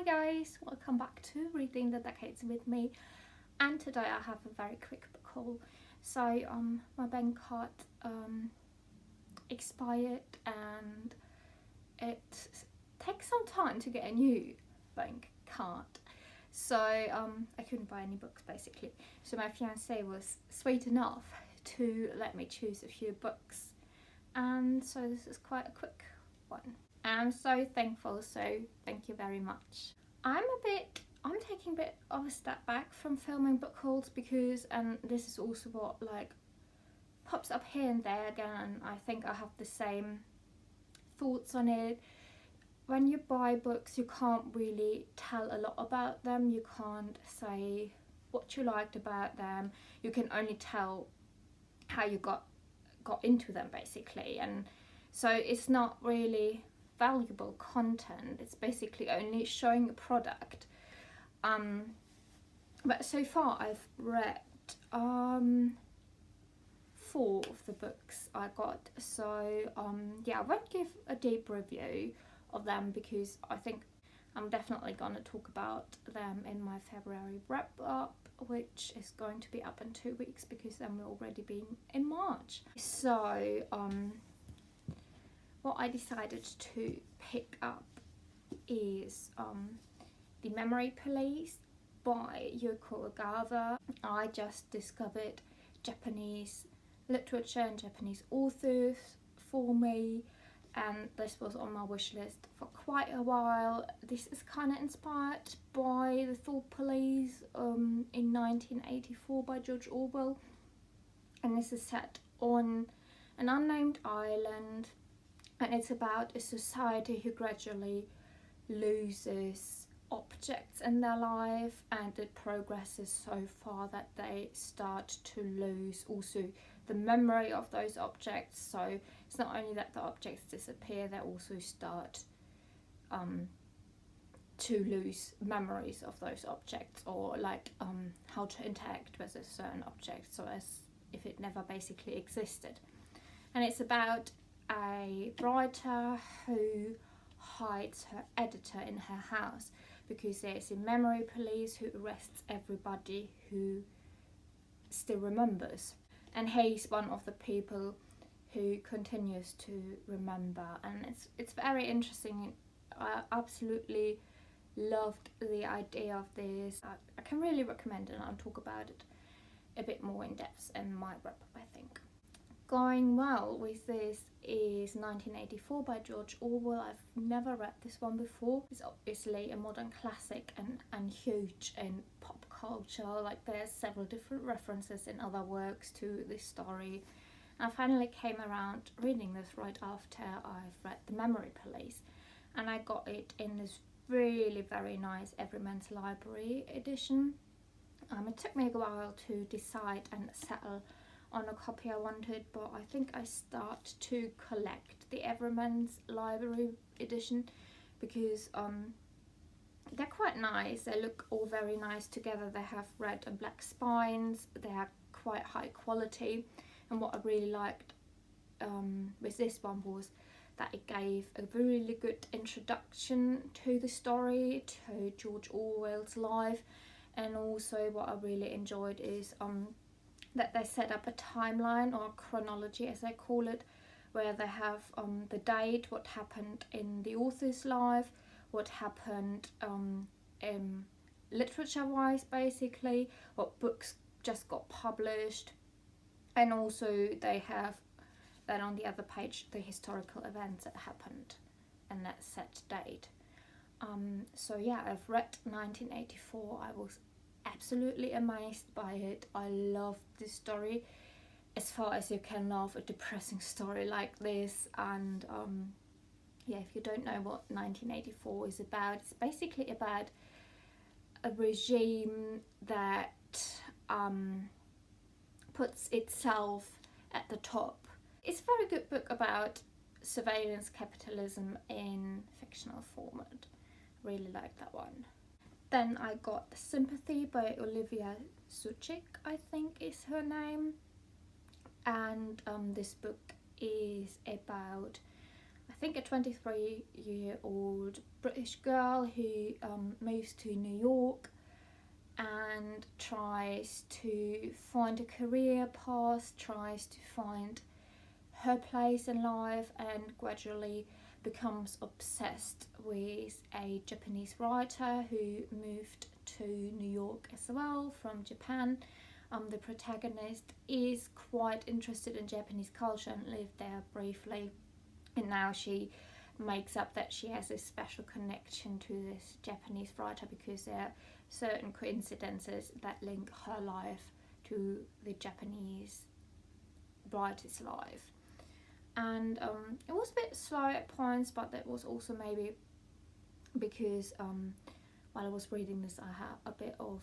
Hi guys, welcome back to Reading the Decades with me, and today I have a very quick book haul. So my bank card expired and it takes some time to get a new bank card, so I couldn't buy any books basically. So my fiance was sweet enough to let me choose a few books, and so this is quite a quick one. I'm so thankful, so thank you very much. I'm taking a bit of a step back from filming book hauls because, and this is also what pops up here and there again, and I think I have the same thoughts on it. When you buy books, you can't really tell a lot about them. You can't say what you liked about them. You can only tell how you got into them basically, and so it's not really valuable content. It's basically only showing a product. But so far I've read 4 of the books I got, so yeah, I won't give a deep review of them because I think I'm definitely gonna talk about them in my February wrap up, which is going to be up in 2 weeks because then we'll already be in March. So what I decided to pick up is The Memory Police by Yoko Agawa. I just discovered Japanese literature and Japanese authors for me, and this was on my wish list for quite a while. This is kind of inspired by The Thought Police in 1984 by George Orwell, and this is set on an unnamed island, and it's about a society who gradually loses objects in their life, and it progresses so far that they start to lose also the memory of those objects. So it's not only that the objects disappear, they also start to lose memories of those objects, or how to interact with a certain object, so as if it never basically existed. And it's about a writer who hides her editor in her house because there's a memory police who arrests everybody who still remembers, and he's one of the people who continues to remember. And it's very interesting. I absolutely loved the idea of this. I can really recommend it, and I'll talk about it a bit more in depth in my wrap up, I think. Going well with this is 1984 by George Orwell. I've never read this one before. It's obviously a modern classic and huge in pop culture. Like, there's several different references in other works to this story. I finally came around reading this right after I've read The Memory Police, and I got it in this really very nice Everyman's Library edition. It took me a while to decide and settle on a copy I wanted, but I think I start to collect the Everyman's Library edition because they're quite nice. They look all very nice together. They have red and black spines. They are quite high quality, and what I really liked with this one was that it gave a really good introduction to the story, to George Orwell's life. And also what I really enjoyed is that they set up a timeline, or a chronology as they call it, where they have the date, what happened in the author's life, what happened literature wise basically, what books just got published, and also they have then on the other page the historical events that happened and that set date. So yeah, I've read 1984. I was absolutely amazed by it. I loved this story as far as you can love a depressing story like this. And yeah, if you don't know what 1984 is about, it's basically about a regime that puts itself at the top. It's a very good book about surveillance capitalism in fictional format. Really like that one. Then I got Sympathy by Olivia Suchik, I think is her name, and this book is about I think a 23-year-old British girl who moves to New York and tries to find a career path, tries to find her place in life, and gradually becomes obsessed with a Japanese writer who moved to New York as well from Japan. The protagonist is quite interested in Japanese culture and lived there briefly, and now she makes up that she has a special connection to this Japanese writer because there are certain coincidences that link her life to the Japanese writer's life. And it was a bit slow at points, but that was also maybe because while I was reading this I had a bit of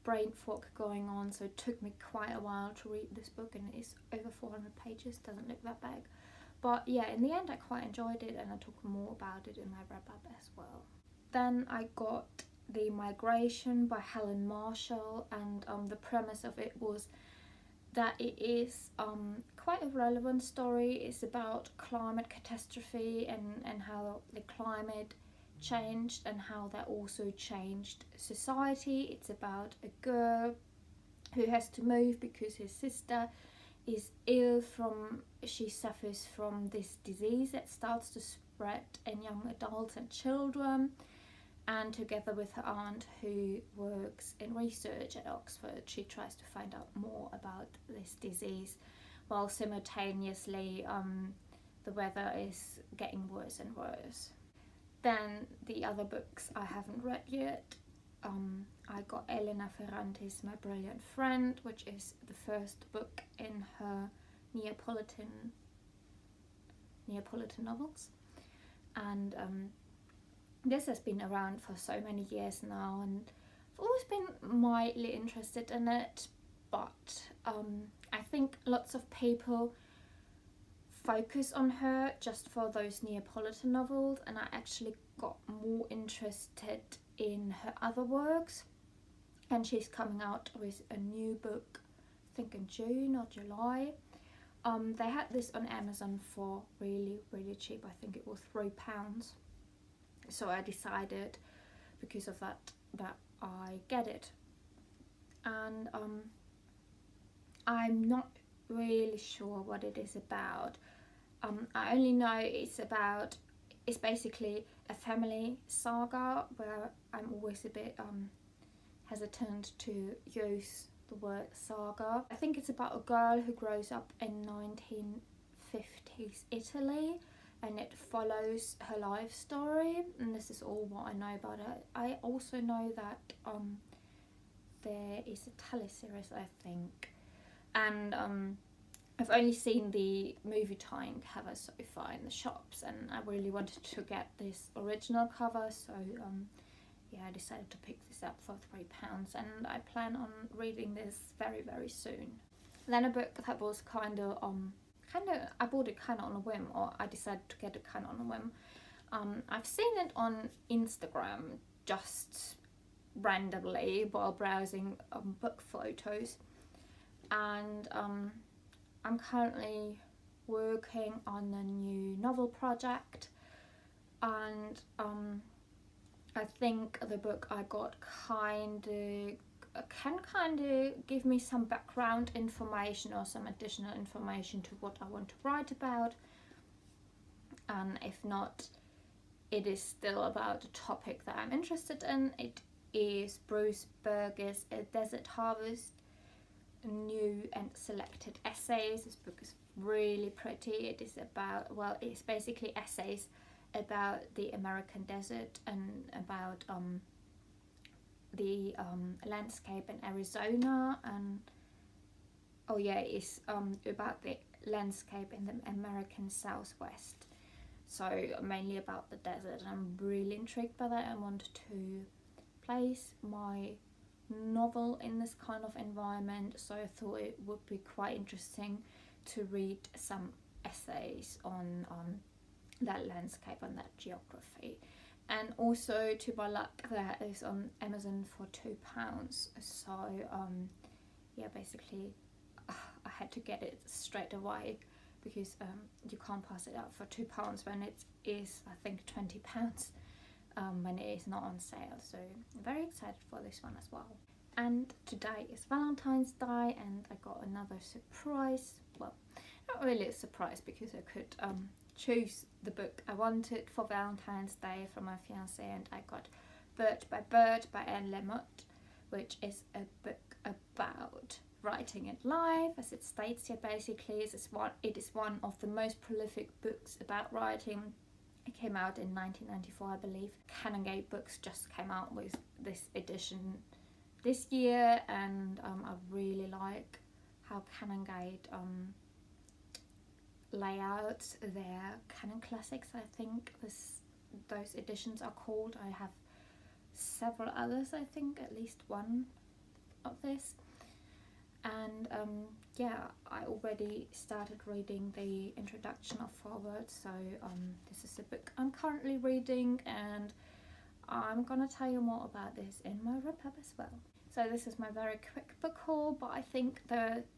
brain fog going on, so it took me quite a while to read this book, and it's over 400 pages, doesn't look that big. But yeah, in the end I quite enjoyed it, and I talk more about it in my wrap-up as well. Then I got The Migration by Helen Marshall, and the premise of it was that it is quite a relevant story. It's about climate catastrophe and how the climate changed and how that also changed society. It's about a girl who has to move because his sister is ill she suffers from this disease that starts to spread in young adults and children, and together with her aunt who works in research at Oxford, she tries to find out more about this disease, while simultaneously the weather is getting worse and worse. Then the other books I haven't read yet. I got Elena Ferrante's My Brilliant Friend, which is the first book in her Neapolitan novels, and this has been around for so many years now, and I've always been mildly interested in it, but I think lots of people focus on her just for those Neapolitan novels, and I actually got more interested in her other works, and she's coming out with a new book, I think in June or July. They had this on Amazon for really cheap. I think it was £3, so I decided because of that I get it. And I'm not really sure what it is about. I only know it's basically a family saga, where I'm always a bit hesitant to use the word saga. I think it's about a girl who grows up in 1950s Italy, and it follows her life story, and this is all what I know about it. I also know that there is a teleseries, I think, and I've only seen the movie tie-in cover so far in the shops, and I really wanted to get this original cover, so yeah, I decided to pick this up for £3, and I plan on reading this very soon. Then a book that was kind of I bought it kind of on a whim, or I decided to get it kind of on a whim. I've seen it on Instagram just randomly while browsing book photos, and I'm currently working on a new novel project, and I think the book I got can kind of give me some background information or some additional information to what I want to write about, and if not, it is still about a topic that I'm interested in. It is Bruce Berger's A Desert Harvest, new and selected essays. This book is really pretty. It is about, well, it's basically essays about the American desert and about the landscape in Arizona, and oh yeah, it's about the landscape in the American Southwest, so mainly about the desert. I'm really intrigued by that. I want to place my novel in this kind of environment, so I thought it would be quite interesting to read some essays on that landscape and that geography. And also, to my luck, that is on Amazon for £2, so yeah, basically I had to get it straight away because you can't pass it up for £2 when it is, I think, £20 when it is not on sale. So I'm very excited for this one as well. And today is Valentine's Day, and I got another surprise. Well, not really a surprise, because I could choose the book I wanted for Valentine's Day from my fiance, and I got Bird by Anne Lamott, which is a book about writing it live, as it states here. Basically, it is one of the most prolific books about writing. It came out in 1994, I believe. Canongate Books just came out with this edition this year, and I really like how Canongate lay out their canon classics, I think those editions are called. I have several others, I think, at least one of this. And yeah, I already started reading the introduction of foreword, so this is a book I'm currently reading, and I'm gonna tell you more about this in my wrap-up as well. So this is my very quick book haul, but I think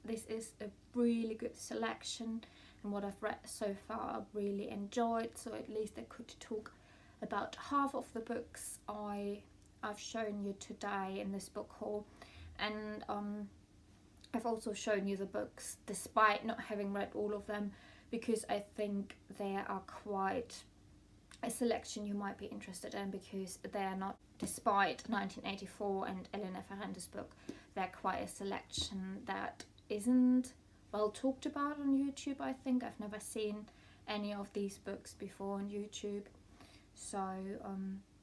this is a really good selection, and what I've read so far I've really enjoyed, so at least I could talk about half of the books I've shown you today in this book haul. And I've also shown you the books despite not having read all of them, because I think there are quite a selection you might be interested in, because they're not, despite 1984 and Elena Ferrante's book, they're quite a selection that isn't well talked about on YouTube. I think I've never seen any of these books before on YouTube, so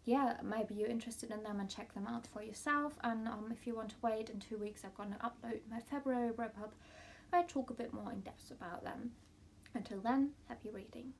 yeah, maybe you're interested in them and check them out for yourself. And if you want to wait, in 2 weeks I'm going to upload my February wrap-up where I talk a bit more in depth about them. Until then, happy reading.